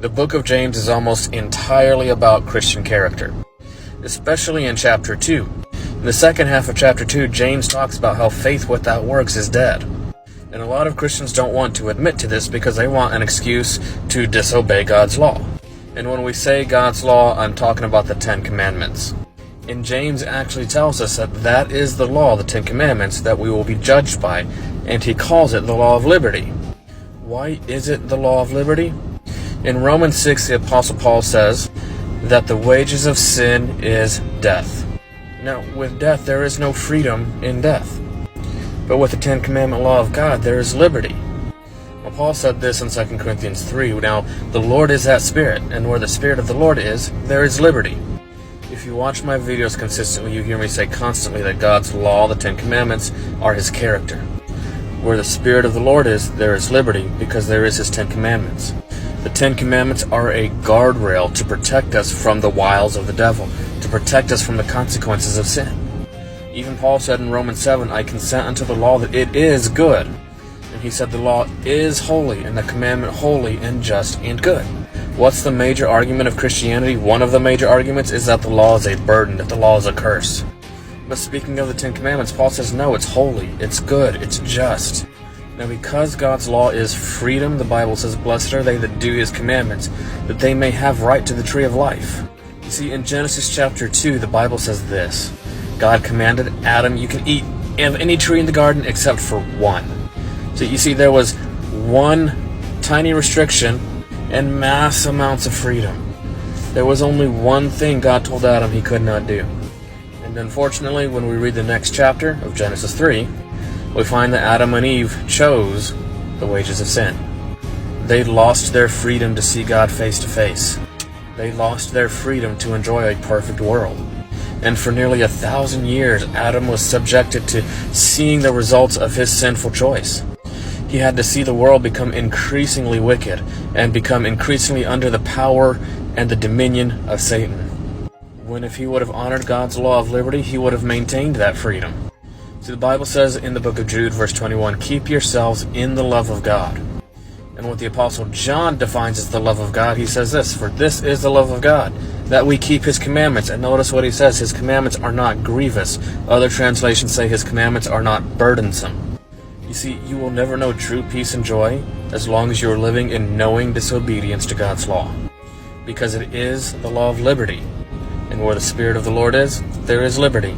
The book of James is almost entirely about Christian character, especially in chapter 2. In the second half of chapter 2, James talks about how faith without works is dead. And a lot of Christians don't want to admit to this because they want an excuse to disobey God's law. And when we say God's law, I'm talking about the Ten Commandments. And James actually tells us that that is the law, the Ten Commandments, that we will be judged by. And he calls it the law of liberty. Why is it the law of liberty? In Romans 6, the Apostle Paul says that the wages of sin is death. Now, with death, there is no freedom in death. But with the Ten Commandment law of God, there is liberty. Well, Paul said this in 2 Corinthians 3. Now, the Lord is that Spirit, and where the Spirit of the Lord is, there is liberty. If you watch my videos consistently, you hear me say constantly that God's law, the Ten Commandments, are His character. Where the Spirit of the Lord is, there is liberty, because there is His Ten Commandments. The Ten Commandments are a guardrail to protect us from the wiles of the devil, to protect us from the consequences of sin. Even Paul said in Romans 7, I consent unto the law that it is good. And he said the law is holy, and the commandment holy and just and good. What's the major argument of Christianity? One of the major arguments is that the law is a burden, that the law is a curse. But speaking of the Ten Commandments, Paul says no, it's holy, it's good, it's just. Now because God's law is freedom, the Bible says, blessed are they that do His commandments, that they may have right to the tree of life. You see, in Genesis chapter 2, the Bible says this. God commanded Adam, you can eat of any tree in the garden except for one. So you see, there was one tiny restriction and mass amounts of freedom. There was only one thing God told Adam he could not do. And unfortunately, when we read the next chapter of Genesis 3, we find that Adam and Eve chose the wages of sin. They lost their freedom to see God face to face. They lost their freedom to enjoy a perfect world. And for nearly 1,000 years, Adam was subjected to seeing the results of his sinful choice. He had to see the world become increasingly wicked and become increasingly under the power and the dominion of Satan. When if he would have honored God's law of liberty, he would have maintained that freedom. See, the Bible says in the book of Jude, verse 21, keep yourselves in the love of God. And what the Apostle John defines as the love of God, he says this, for this is the love of God, that we keep His commandments. And notice what he says, His commandments are not grievous. Other translations say His commandments are not burdensome. You see, you will never know true peace and joy as long as you are living in knowing disobedience to God's law. Because it is the law of liberty. And where the Spirit of the Lord is, there is liberty.